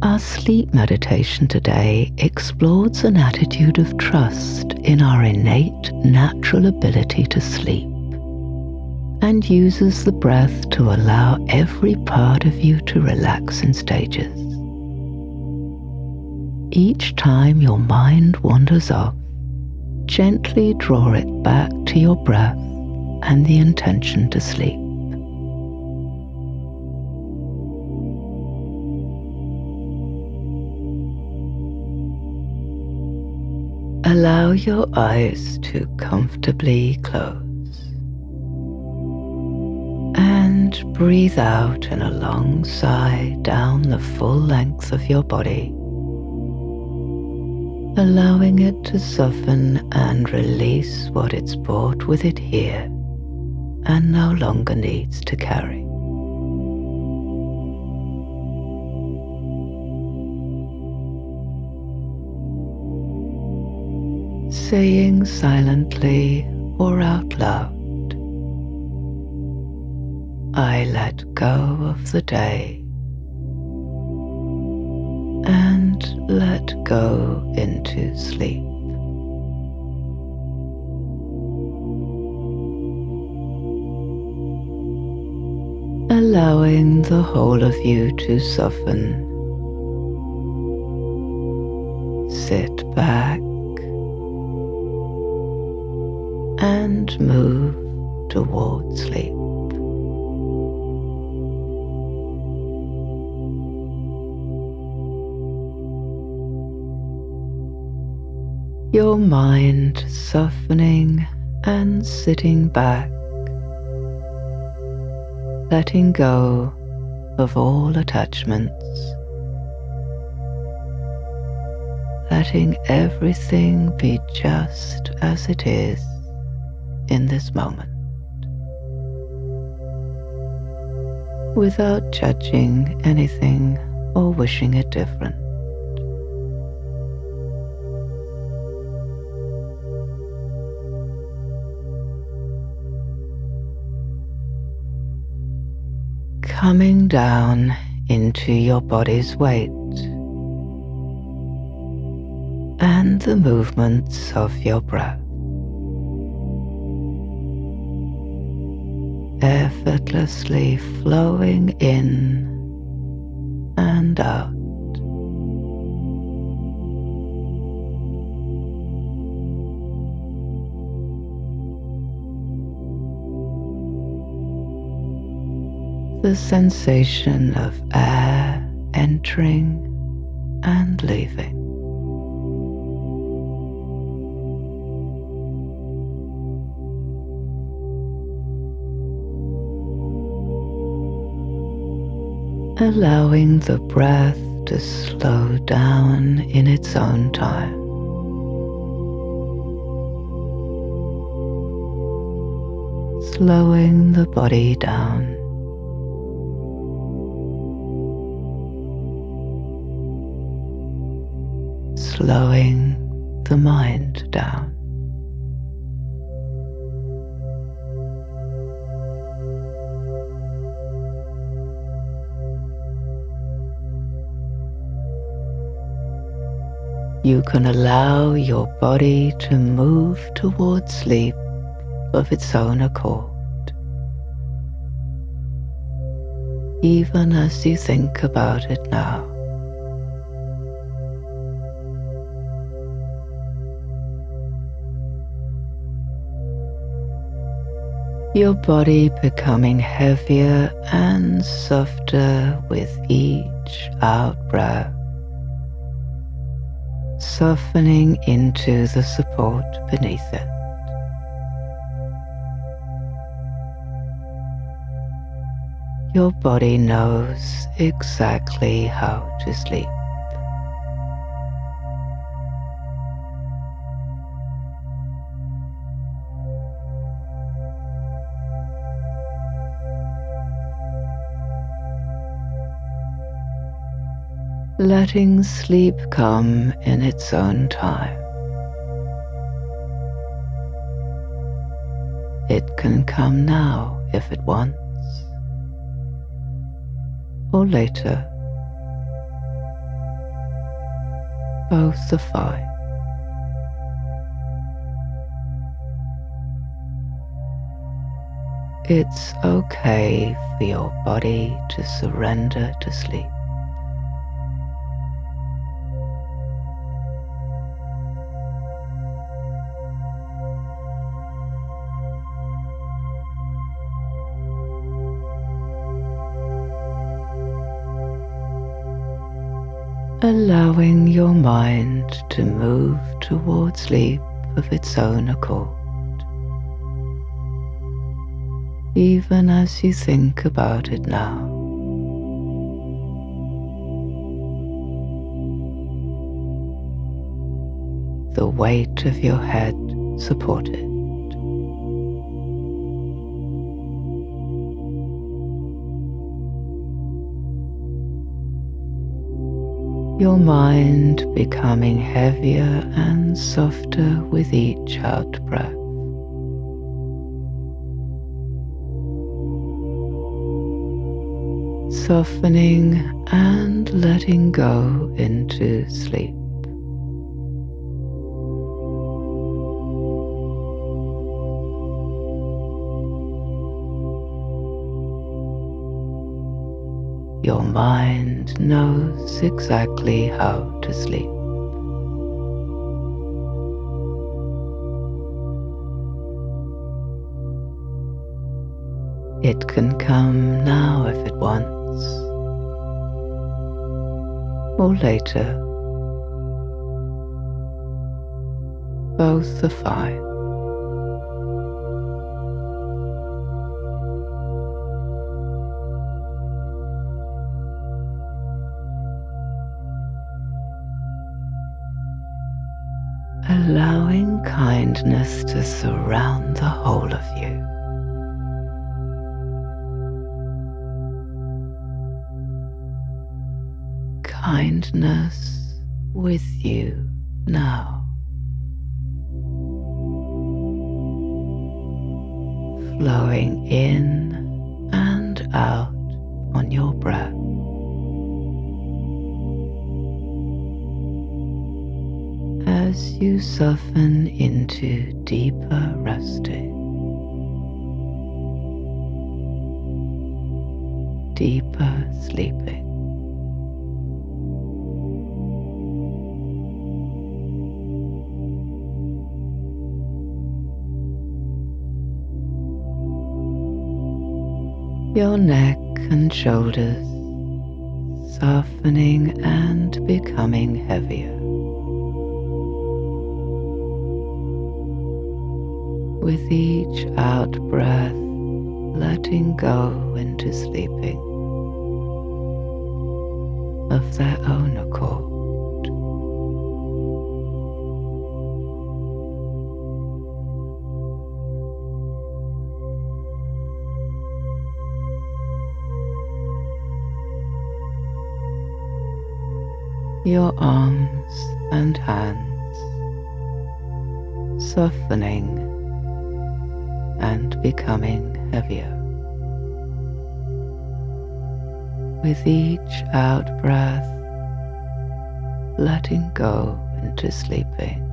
Our sleep meditation today explores an attitude of trust in our innate natural ability to sleep and uses the breath to allow every part of you to relax in stages. Each time your mind wanders off, gently draw it back to your breath and the intention to sleep. Allow your eyes to comfortably close and breathe out in a long sigh down the full length of your body, allowing it to soften and release what it's brought with it here and no longer needs to carry. Saying silently or out loud, I let go of the day and let go into sleep. Allowing the whole of you to soften. Sit back and move towards sleep. Your mind softening and sitting back, letting go of all attachments, letting everything be just as it is in this moment, without judging anything or wishing it different. Coming down into your body's weight and the movements of your breath. Effortlessly flowing in and out. The sensation of air entering and leaving. Allowing the breath to slow down in its own time. Slowing the body down. Slowing the mind down. You can allow your body to move towards sleep of its own accord, even as you think about it now. Your body becoming heavier and softer with each out breath, softening into the support beneath it. Your body knows exactly how to sleep. Letting sleep come in its own time. It can come now if it wants, or later Both are fine. It's okay for your body to surrender to sleep. Allowing your mind to move towards sleep of its own accord, even as you think about it now. The weight of your head supported. Your mind becoming heavier and softer with each out breath. Softening and letting go into sleep. Your mind knows exactly how to sleep. It can come now if it wants, or later. Both are fine. Allowing kindness to surround the whole of you. Kindness with you now. Flowing in and out on your breath. As you soften into deeper resting, deeper sleeping. Your neck and shoulders softening and becoming heavier. With each out breath, letting go into sleeping of their own accord. Your arms and hands softening and becoming heavier. With each out breath, letting go into sleeping.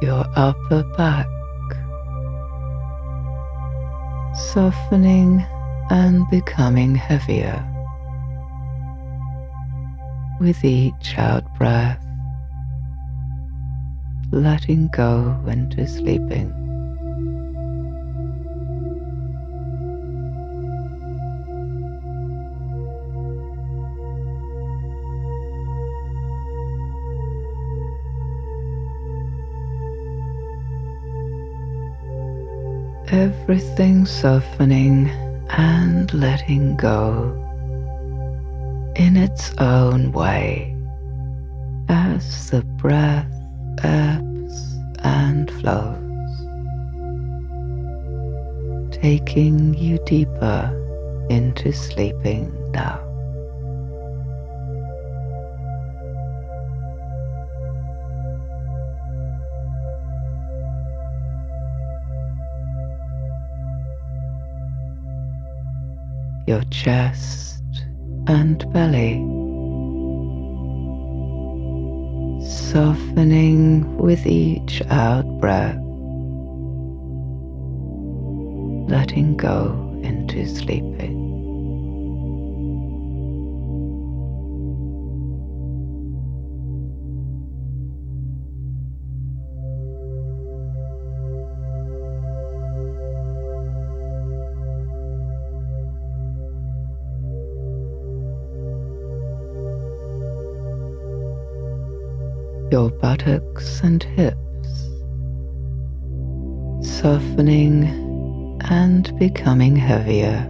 Your upper back softening and becoming heavier. With each out breath, letting go into sleeping. Everything softening and letting go in its own way as the breath ebbs and flows, taking you deeper into sleeping now. your chest and belly, softening with each out breath, letting go into sleeping. Your buttocks and hips, softening and becoming heavier,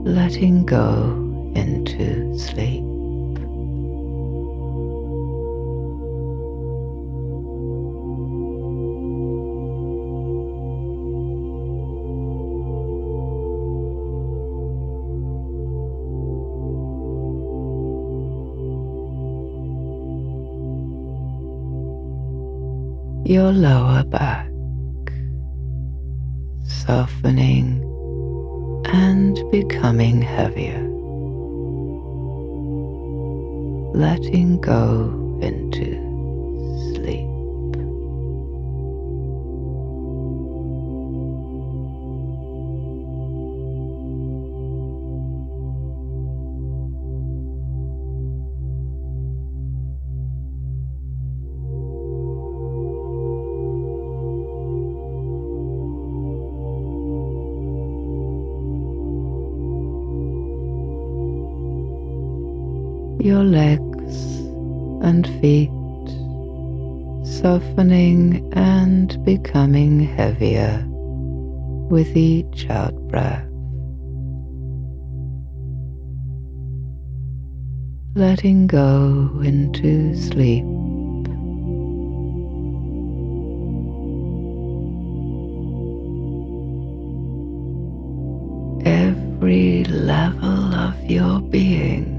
letting go into sleep. Your lower back, softening and becoming heavier, letting go into sleep. Your legs and feet, softening and becoming heavier with each out breath, letting go into sleep. Every level of your being,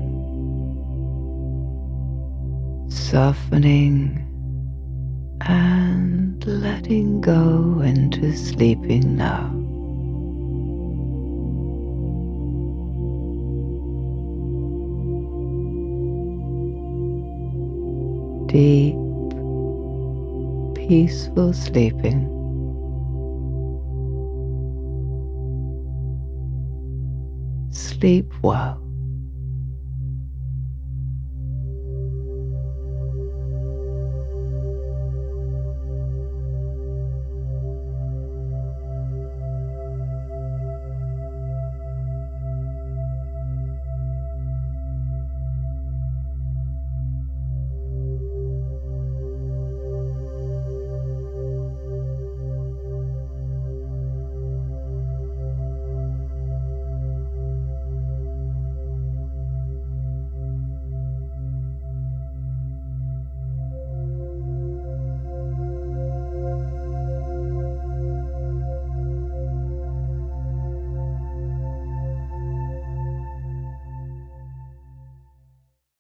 softening and letting go into sleeping now. Deep, peaceful sleeping. Sleep well.